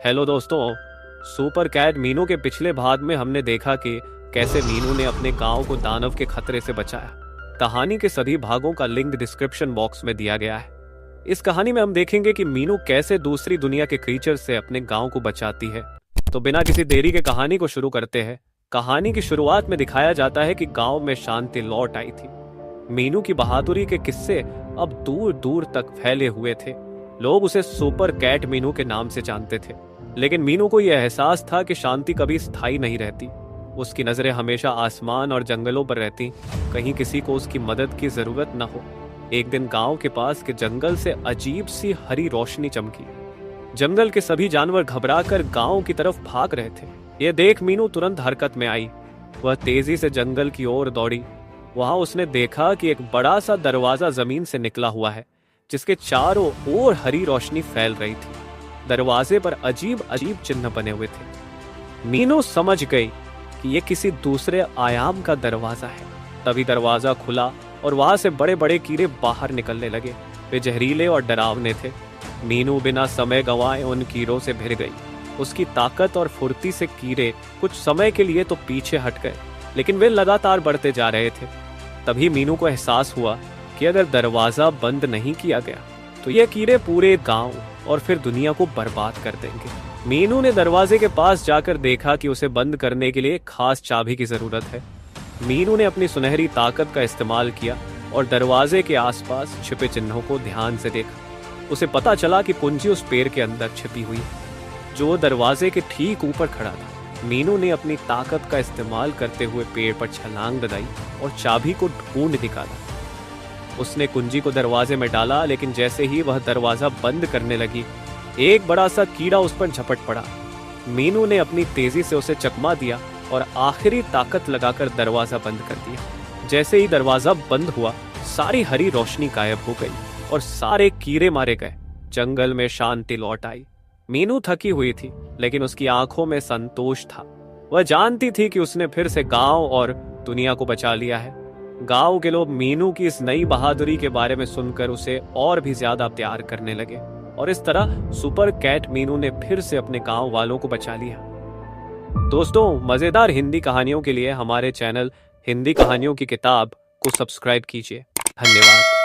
Hello दोस्तों। Super cat Meenu के पिछले भाग में हमने देखा कि कैसे मीनू ने अपने गांव को दानव के खतरे से बचाया। कहानी के सभी भागों का लिंक डिस्क्रिप्शन बॉक्स में दिया गया है। इस कहानी में हम देखेंगे कि मीनू कैसे दूसरी दुनिया के क्रीचर से अपने गांव को बचाती है। तो बिना किसी देरी के कहानी को शुरू करते हैं। कहानी की शुरुआत में दिखाया जाता है कि गांव में शांति लौट आई थी। मीनू की बहादुरी के किस्से अब दूर दूर तक फैले हुए थे। लोग उसे सुपर कैट मीनू के नाम से जानते थे। लेकिन मीनू को यह एहसास था कि शांति कभी स्थायी नहीं रहती। उसकी नजरें हमेशा आसमान और जंगलों पर रहती, कहीं किसी को उसकी मदद की जरूरत न हो। एक दिन गांव के पास के जंगल से अजीब सी हरी रोशनी चमकी। जंगल के सभी जानवर घबराकर गांव की तरफ भाग रहे थे। यह देख मीनू तुरंत हरकत में आई। वह तेजी से जंगल की ओर दौड़ी। वहां उसने देखा कि एक बड़ा सा दरवाजा जमीन से निकला हुआ है, जिसके चारों ओर हरी रोशनी फैल रही थी। दरवाजे पर अजीब अजीब चिन्ह बने हुए थे। मीनू समझ गई कि यह किसी दूसरे आयाम का दरवाजा है। तभी दरवाजा खुला और वहां से बड़े बड़े कीड़े बाहर निकलने लगे। वे जहरीले और डरावने थे। मीनू बिना समय गंवाए उन कीड़ों से भिड़ गई। उसकी ताकत और फुर्ती से कीड़े कुछ समय के लिए तो पीछे हट गए, लेकिन वे लगातार बढ़ते जा रहे थे। तभी मीनू को एहसास हुआ कि अगर दरवाजा बंद नहीं किया गया तो ये कीड़े पूरे गांव और फिर दुनिया को बर्बाद कर देंगे। मीनू ने दरवाजे के पास जाकर देखा कि उसे बंद करने के लिए खास चाबी की जरूरत है। मीनू ने अपनी सुनहरी ताकत का इस्तेमाल किया और दरवाजे के आसपास छिपे चिन्हों को ध्यान से देखा। उसे पता चला कि कुंजी उस पेड़ के अंदर छिपी हुई है, जो दरवाजे के ठीक ऊपर खड़ा था। मीनू ने अपनी ताकत का इस्तेमाल करते हुए पेड़ पर छलांग लगाई और चाबी को ढूंढ निकाला। उसने कुंजी को दरवाजे में डाला, लेकिन जैसे ही वह दरवाजा बंद करने लगी, एक बड़ा सा कीड़ा उस पर झपट पड़ा। मीनू ने अपनी तेजी से उसे चकमा दिया और आखिरी ताकत लगाकर दरवाजा बंद कर दिया। जैसे ही दरवाजा बंद हुआ, सारी हरी रोशनी गायब हो गई और सारे कीड़े मारे गए। जंगल में शांति लौट आई। मीनू थकी हुई थी, लेकिन उसकी आंखों में संतोष था। वह जानती थी कि उसने फिर से गांव और दुनिया को बचा लिया है। गांव के लोग मीनू की इस नई बहादुरी के बारे में सुनकर उसे और भी ज्यादा प्यार करने लगे, और इस तरह सुपर कैट मीनू ने फिर से अपने गांव वालों को बचा लिया। दोस्तों, मजेदार हिंदी कहानियों के लिए हमारे चैनल हिंदी कहानियों की किताब को सब्सक्राइब कीजिए। धन्यवाद।